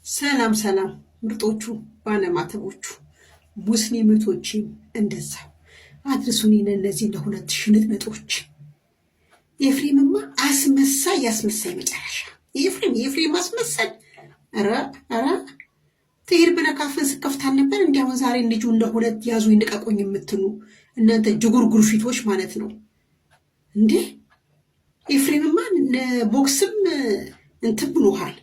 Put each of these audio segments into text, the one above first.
ሰላም ሰላም ምርጦቹ ባለማተቦቹ ሙስሊምቶችም እንደዛው አድርሱኝ ለነዚህ ለሁለት ሽንጥንጦች። ኤፍሬምማ ያስመሳይ መጨረሻ የኤፍሬም ማስመሰል። ኧረ ትሄድ ብለህ ካፍህን ስከፍታል ነበር። እንዲያውን ዛሬ ልጁን ለሁለት ያዙ ይንቀቁኝ የምትሉ እናንተ ጅጉርጉር ፊቶች ማለት ነው እንዴ! ኤፍሬምማ ቦክስም እንትን ብሎሃል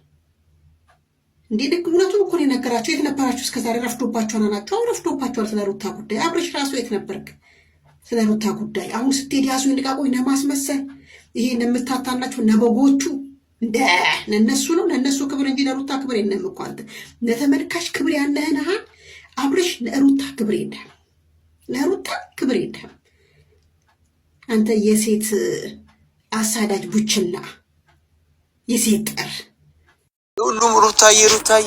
እንዴ? ልክ እውነቱን እኮ ነው የነገራቸው። የት ነበራችሁ እስከዛሬ? ረፍዶባቸዋል አላቸው። አሁን ረፍዶባቸዋል። ስለ ሩታ ጉዳይ አብረሽ ራሱ የት ነበርክ? ስለ ሩታ ጉዳይ አሁን ስትሄድ ያዙ ይንቀቁኝ ለማስመሰል ይሄ ለምታታላቸው ነበጎቹ እንደ ለነሱ ነው፣ ለነሱ ክብር እንጂ ለሩታ ክብር የለም እኮ አንተ። ለተመልካች ክብር ያለህን አብረሽ ለሩታ ክብር የለም፣ ለሩታ ክብር የለም። አንተ የሴት አሳዳጅ ቡችላ፣ የሴት ጠር ሁሉም ሩታዬ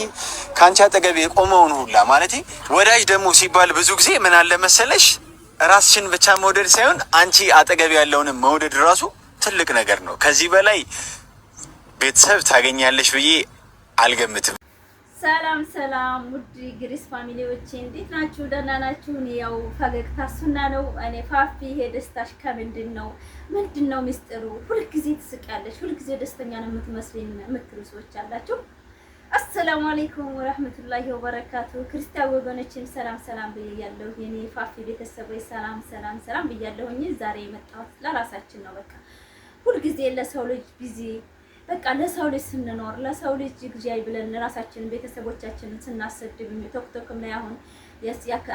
ካንቺ አጠገብ የቆመውን ሁላ ማለት ወዳጅ ደግሞ ሲባል ብዙ ጊዜ ምን አለ መሰለሽ ራስሽን ብቻ መውደድ ሳይሆን አንቺ አጠገብ ያለውንም መውደድ ራሱ ትልቅ ነገር ነው። ከዚህ በላይ ቤተሰብ ታገኛለሽ ብዬ አልገምትም። ሰላም ውድ ግሪስ ፋሚሊዎቼ እንዴት ናችሁ? ደህና ናችሁ? እኔ ያው ፈገግታ ሱና ነው። እኔ ፋፊ ይሄ ደስታሽ ከምንድን ነው? ምንድን ነው ሚስጥሩ? ሁልጊዜ ትስቃለሽ፣ ሁልጊዜ ደስተኛ ነው የምትመስለኝ የምትሉ ሰዎች አላችሁ። አሰላሙ አለይኩም ወራህመቱላሂ ወበረካቱ። ክርስቲያን ወገኖችም ሰላም ብያለሁ። የኔ ፋፊ ቤተሰቦች ሰላም ብያለሁኝ። ዛሬ የመጣሁት ለራሳችን ነው። በቃ ሁልጊዜ ለሰው ልጅ ቢዚ በቃ ለሰው ልጅ ስንኖር ለሰው ልጅ ግጃይ ብለን ራሳችንን ቤተሰቦቻችንን ስናሰድብ ቶክቶክም ላይ አሁን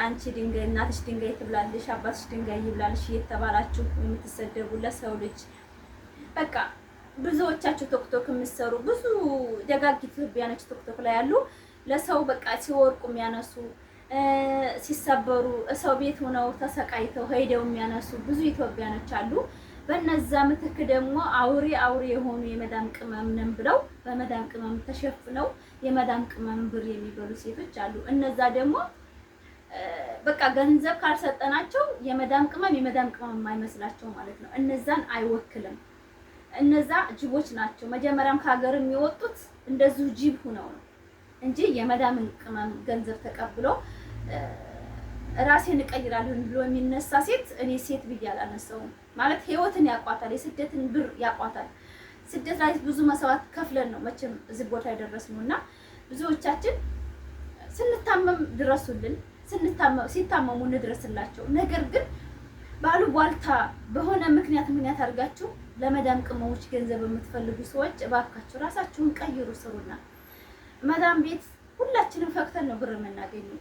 አንቺ ድንጋይ እናትሽ ድንጋይ ትብላለሽ፣ አባትሽ ድንጋይ ይብላልሽ እየተባላችሁ የምትሰደቡ ለሰው ልጅ በቃ ብዙዎቻችሁ ቶክቶክ የምትሰሩ ብዙ ደጋግ ኢትዮጵያኖች ቶክቶክ ላይ ያሉ ለሰው በቃ ሲወርቁ የሚያነሱ ሲሰበሩ ሰው ቤት ሆነው ተሰቃይተው ሄደው የሚያነሱ ብዙ ኢትዮጵያኖች አሉ። በነዛ ምትክ ደግሞ አውሬ የሆኑ የመዳም ቅመም ነን ብለው በመዳም ቅመም ተሸፍነው የመዳም ቅመም ብር የሚበሉ ሴቶች አሉ። እነዛ ደግሞ በቃ ገንዘብ ካልሰጠናቸው የመዳም ቅመም የማይመስላቸው ማለት ነው። እነዛን አይወክልም። እነዛ ጅቦች ናቸው። መጀመሪያም ከሀገር የሚወጡት እንደዚሁ ጅብ ሆነው ነው እንጂ የመዳምን ቅመም ገንዘብ ተቀብሎ ራሴን እቀይራለሁ ብሎ የሚነሳ ሴት እኔ ሴት ብዬ አላነሳውም። ማለት ህይወትን ያቋታል፣ የስደትን ብር ያቋታል። ስደት ላይ ብዙ መስዋዕት ከፍለን ነው መቼም እዚህ ቦታ የደረስነውና ብዙዎቻችን ስንታመም ድረሱልን፣ ሲታመሙ እንድረስላቸው። ነገር ግን ባሉባልታ በሆነ ምክንያት አድርጋችሁ ለመዳም ቅመሞች ገንዘብ የምትፈልጉ ሰዎች እባካችሁ ራሳችሁን ቀይሩ፣ ስሩና መዳም ቤት ሁላችንም ፈክተን ነው ብር የምናገኘው።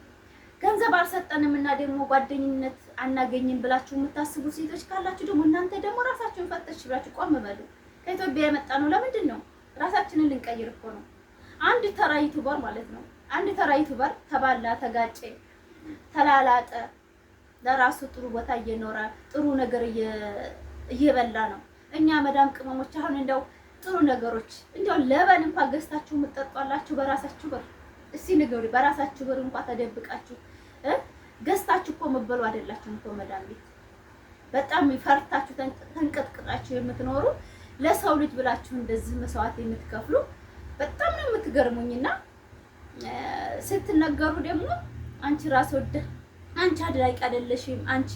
ገንዘብ አልሰጠንም እና ደግሞ ጓደኝነት አናገኝም ብላችሁ የምታስቡ ሴቶች ካላችሁ ደግሞ እናንተ ደግሞ ራሳችሁን ፈተሽ ብላችሁ ቆም በሉ። ከኢትዮጵያ የመጣ ነው ለምንድን ነው? ራሳችንን ልንቀይር እኮ ነው። አንድ ተራ ዩቲዩበር ማለት ነው። አንድ ተራ ዩቲዩበር ተባላ፣ ተጋጨ፣ ተላላጠ፣ ለራሱ ጥሩ ቦታ እየኖረ ጥሩ ነገር እየበላ ነው። እኛ መዳም ቅመሞች አሁን እንደው ጥሩ ነገሮች እንደው ለበን እንኳን ገዝታችሁ የምትጠጧላችሁ በራሳችሁ ብር። እስቲ ንገሩ፣ በራሳችሁ ብር እንኳን ተደብቃችሁ ገዝታችሁ እኮ መበሉ አይደላችሁም እኮ መዳም ቤት። በጣም ፈርታችሁ ተንቀጥቅጣችሁ የምትኖሩ ለሰው ልጅ ብላችሁ እንደዚህ መስዋዕት የምትከፍሉ በጣም ነው የምትገርሙኝና ስትነገሩ ደግሞ አንቺ ራስ ወደ አንቺ አድራቂ አይደለሽም፣ አንቺ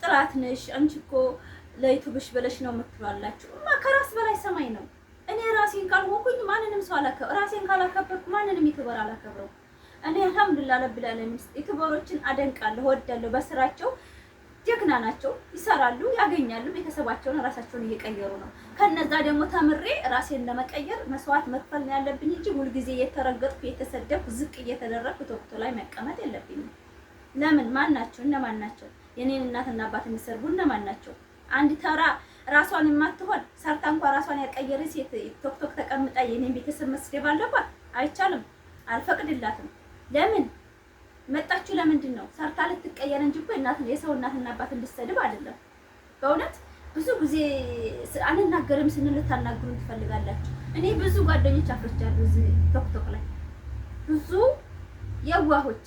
ጥላት ነሽ፣ አንቺ እኮ ለዩቲዩብሽ ብለሽ ነው የምትሏላችሁ። ከራስ በላይ ሰማይ ነው። እኔ ራሴን ካልሆንኩኝ ማንንም ሰው ራሴን ካላከበርኩ ማንንም ዩቲዩበር አላከብረው። እኔ አልሐምዱሊላህ ረብል ዓለሚን ዩቲዩበሮችን አደንቃለሁ፣ እወዳለሁ። በስራቸው ጀግና ናቸው፣ ይሰራሉ፣ ያገኛሉ፣ ቤተሰባቸውን ራሳቸውን እየቀየሩ ነው። ከነዛ ደግሞ ተምሬ ራሴን ለመቀየር መስዋዕት መክፈል ነው ያለብኝ እንጂ ሁልጊዜ እየተረገጥኩ እየተሰደብኩ ዝቅ እየተደረግኩ ቶክቶ ላይ መቀመጥ የለብኝም። ለምን? እነማን ናቸው? የኔን እናትና አባት የሚሰርቡ እነማን ናቸው? አንድ ተራ ራሷን የማትሆን ሰርታ እንኳን ራሷን ያቀየረ ሴት ቶክቶክ ተቀምጣ የኔን ቤተሰብ መስደብ አለባት? አይቻልም፣ አልፈቅድላትም። ለምን መጣችሁ? ለምንድን ነው ሰርታ ልትቀየር እንጂ እኮ የሰው እናትና አባት እንድትሰድብ አይደለም። በእውነት ብዙ ጊዜ አንናገርም ስንል ልታናግሩን ትፈልጋላችሁ። እኔ ብዙ ጓደኞች አፍርቻለሁ እዚህ ቶክቶክ ላይ ብዙ የዋሆች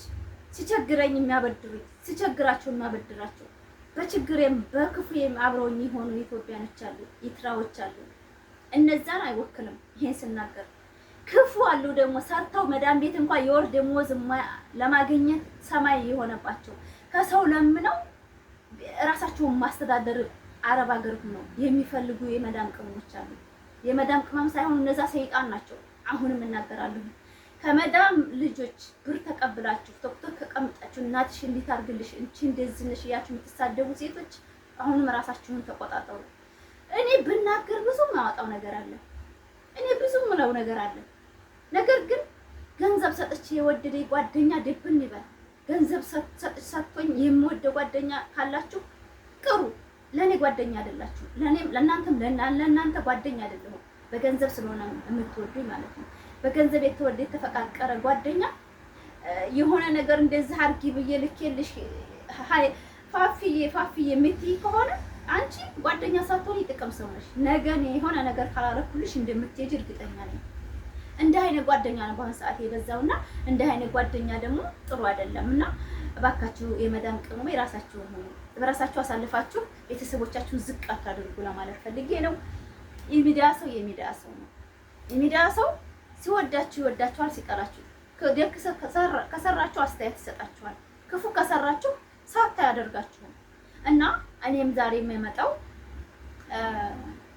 ሲቸግረኝ የሚያበድሩኝ፣ ሲቸግራቸው የሚያበድራቸው፣ በችግሬም በክፉዬም አብረውኝ የሆኑ ኢትዮጵያኖች አሉ፣ ኤርትራዎች አሉ። እነዛን አይወክልም ይሄን ስናገር። ክፉ አሉ ደግሞ ሰርተው መዳም ቤት እንኳን የወር ደመወዝ ለማግኘት ሰማይ የሆነባቸው ከሰው ለምነው ራሳቸውን ማስተዳደር አረብ ሀገር ነው የሚፈልጉ የመዳም ቅመሞች አሉ። የመዳም ቅመም ሳይሆን እነዛ ሰይጣን ናቸው። አሁንም እናገራለሁ። ከመዳም ልጆች ብር ተቀብላችሁ ቶክቶክ ከቀምጣችሁ እናትሽ እንዴት አድርግልሽ እንቺ እንደዚህ ነሽ እያችሁ የምትሳደቡ ሴቶች አሁንም ራሳችሁን ተቆጣጠሩ። እኔ ብናገር ብዙ ማወጣው ነገር አለ። እኔ ብዙ ምለው ነገር አለ። ነገር ግን ገንዘብ ሰጥቼ የወደደኝ ጓደኛ ድብን ይበል። ገንዘብ ሰጥቶኝ የምወደው ጓደኛ ካላችሁ ቅሩ። ለኔ ጓደኛ አይደላችሁ። ለእናንተም ለእናንተ ጓደኛ አይደለሁም። በገንዘብ ስለሆነ የምትወዱኝ ማለት ነው። በገንዘብ የተወደ የተፈቃቀረ ጓደኛ የሆነ ነገር እንደዚህ አድርጊ ብዬ ልኬልሽ ፋፍዬ የምትይ ከሆነ አንቺ ጓደኛ ሳትሆኚ ጥቅም ሰው ነሽ። ነገ የሆነ ነገር ካላረኩልሽ እንደምትሄጂ እርግጠኛ ነኝ። እንደ አይነት ጓደኛ ነው በአሁን ሰዓት የበዛውና እንደ አይነት ጓደኛ ደግሞ ጥሩ አይደለምና እባካችሁ የመዳም ቅመም የራሳችሁ ሆኑ። በራሳችሁ አሳልፋችሁ ቤተሰቦቻችሁን ዝቅ አታድርጉ ለማለት ፈልጌ ነው። የሚዲያ ሰው ነው። የሚዲያ ሰው ሲወዳችሁ ይወዳችኋል፣ ሲቀራችሁ ደግ ከሰራችሁ አስተያየት ይሰጣችኋል፣ ክፉ ከሰራችሁ ሳታ ያደርጋችኋል። እና እኔም ዛሬ የምመጣው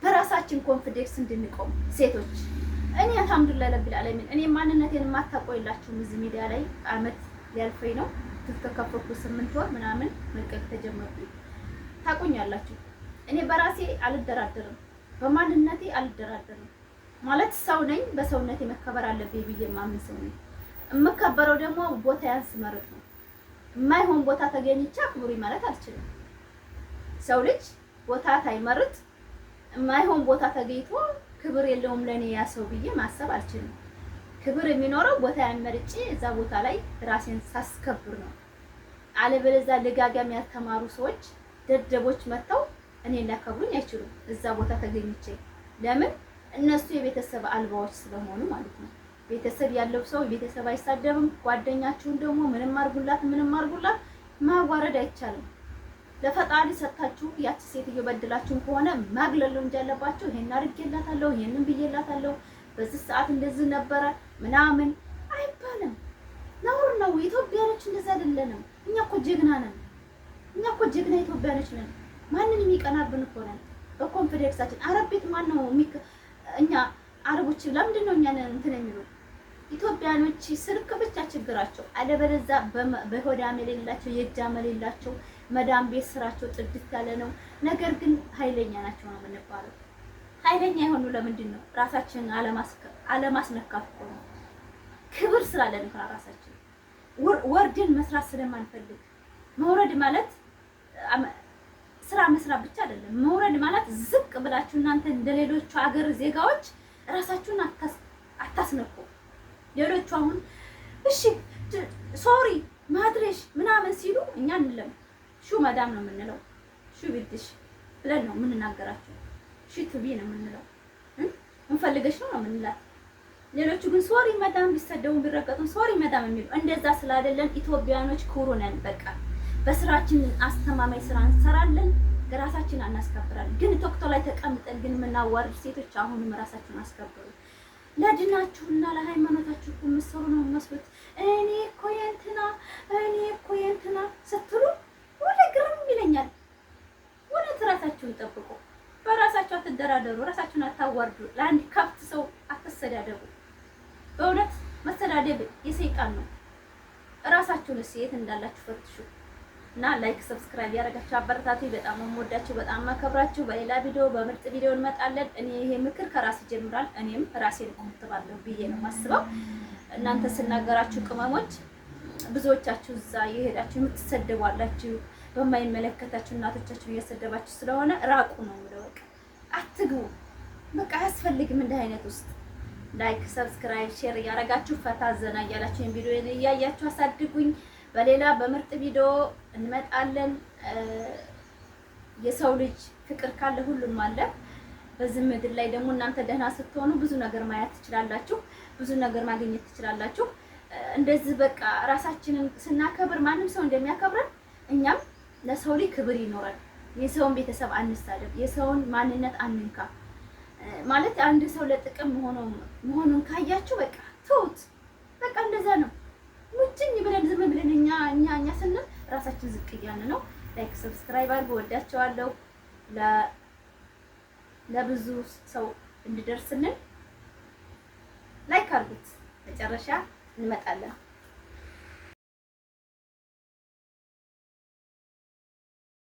በራሳችን ኮንፊደንስ እንድንቆም ሴቶች እኔ አልሐምዱሊላህ ረቢል ዓለሚን እኔ ማንነቴን የማታውቁላችሁም እዚህ ሚዲያ ላይ አመት ሊያልፈኝ ነው። ተከፈኩ 8 ወር ምናምን መልቀቅ ተጀመርኩ። ታውቁኛላችሁ። እኔ በራሴ አልደራደርም፣ በማንነቴ አልደራደርም። ማለት ሰው ነኝ፣ በሰውነቴ መከበር አለብኝ ብዬ ማምን ሰው ነኝ። የምከበረው ደግሞ ቦታ ያንስ መረጥ ነው። የማይሆን ቦታ ተገኝቼ አክብሩኝ ማለት አልችልም። ሰው ልጅ ቦታ ታይመርጥ የማይሆን ቦታ ተገኝቶ ክብር የለውም ለኔ ያ ሰው ብዬ ማሰብ አልችልም። ክብር የሚኖረው ቦታ ያመርጬ እዛ ቦታ ላይ ራሴን ሳስከብር ነው። አለበለዚያ ለጋጋም ያልተማሩ ሰዎች ደደቦች መተው እኔን ሊያከብሩኝ አይችሉም። እዛ ቦታ ተገኝቼ ለምን እነሱ የቤተሰብ አልባዎች ስለሆኑ ማለት ነው። ቤተሰብ ያለው ሰው ቤተሰብ አይሳደብም። ጓደኛችሁን ደግሞ ምንም አርጉላት ማዋረድ አይቻልም። ለፈጣሪ ሰጣችሁ ያቺ ሴትዮ በድላችሁ ከሆነ ማግለል እንጂ ያለባችሁ ይሄን አድርጌላታለሁ ይሄንን ብዬላታለሁ በዚህ ሰዓት እንደዚህ ነበረ ምናምን አይባልም። ነውር ነው። ኢትዮጵያኖች እንደዛ አይደለንም። እኛ እኮ ጀግና ነን። እኛ እኮ ጀግና ኢትዮጵያኖች ነን። ማንንም የሚቀናብን እኮ ነን በኮንፊደንሳችን። አረብ ቤት ማን ነው እኛ አረቦች ለምንድን ነው እኛን እንትን የሚሉ? ኢትዮጵያኖች ስልክ ብቻ ችግራቸው፣ አለበለዚያ በሆዳም የሌላቸው የእጃም የሌላቸው መዳም ቤት ስራቸው ጥድት ያለ ነው። ነገር ግን ኃይለኛ ናቸው ነው የምንባለው። ኃይለኛ የሆኑ ለምንድን ነው? ራሳችንን አለማስነካት እኮ ነው። ክብር ስላለን ነው ራሳችን ወርደን መስራት ስለማንፈልግ። መውረድ ማለት ስራ መስራት ብቻ አይደለም። መውረድ ማለት ዝቅ ብላችሁ እናንተ እንደሌሎቹ ሀገር ዜጋዎች ራሳችሁን አታስነኩ። ሌሎቹ አሁን እሺ ሶሪ ማድረሽ ምናምን ሲሉ እኛ እንለም ሹ መዳም ነው የምንለው። ሹ ቢድሽ ብለን ነው የምንናገራቸው። ሺ ቱቢ ነው የምንለው። እንፈልገሽ ነው የምንላት። ሌሎቹ ግን ሶሪ መዳም ቢሰደቡ ቢረቀጡ ሶሪ መዳም የሚሉ እንደዛ ስላደለን ኢትዮጵያኖች ኩሩ ነን። በቃ በስራችን አስተማማኝ ስራ እንሰራለን፣ ራሳችን አናስከብራለን። ግን ቶክቶ ላይ ተቀምጠን ግን የምናዋርድ ሴቶች አሁንም ራሳችሁን አስከብሩ። ለድናችሁና ለሃይማኖታችሁ እኮ የምትሰሩ ነው መስሎት እኔ እኮ የእንትና ስትሉ ወደ ግርም ይለኛል። ወደ ራሳችሁን ጠብቁ። በራሳችሁ አትደራደሩ። ራሳችሁን አታዋርዱ። ለአንድ ከብት ሰው አትሰዳደቡ። በእውነት መሰዳደብ የሰይጣን ነው። ራሳችሁን የት እንዳላችሁ ፈትሹ እና ላይክ ሰብስክራይብ ያደረጋችሁ አበረታቱ። በጣም የምወዳችሁ በጣም ማከብራችሁ። በሌላ ቪዲዮ በምርጥ ቪዲዮ እንመጣለን። እኔ ይሄ ምክር ከራስ ይጀምራል። እኔም ራሴን ቆምጥባለሁ ብዬ ነው የማስበው። እናንተ ስናገራችሁ ቅመሞች ብዙዎቻችሁ እዛ የሄዳችሁ የምትሰደቡ አላችሁ። በማይመለከታችሁ እናቶቻችሁ እየሰደባችሁ ስለሆነ ራቁ ነው የምለው። በቃ አትግቡ። በቃ አያስፈልግም እንደ አይነት ውስጥ። ላይክ ሰብስክራይብ ሼር እያደረጋችሁ ፈታ ዘና እያላችሁ ቪዲዮ እያያችሁ አሳድጉኝ። በሌላ በምርጥ ቪዲዮ እንመጣለን። የሰው ልጅ ፍቅር ካለ ሁሉም አለ። በዚህ ምድር ላይ ደግሞ እናንተ ደህና ስትሆኑ ብዙ ነገር ማየት ትችላላችሁ፣ ብዙ ነገር ማግኘት ትችላላችሁ። እንደዚህ በቃ ራሳችንን ስናከብር ማንም ሰው እንደሚያከብረን እኛም ለሰው ልጅ ክብር ይኖራል። የሰውን ቤተሰብ አንሳደብ፣ የሰውን ማንነት አንንካ ማለት አንድ ሰው ለጥቅም መሆኑን ካያችሁ በቃ ተውት። በቃ እንደዛ ነው። ሙጭኝ ብለን ዝም ብለን እኛ ስንል ራሳችን ዝቅ እያልን ነው። ላይክ ሰብስክራይብ አድርጉ። ወዳቸዋለሁ። ለብዙ ሰው እንድደርስልን ላይክ አድርጉት። መጨረሻ እንመጣለን።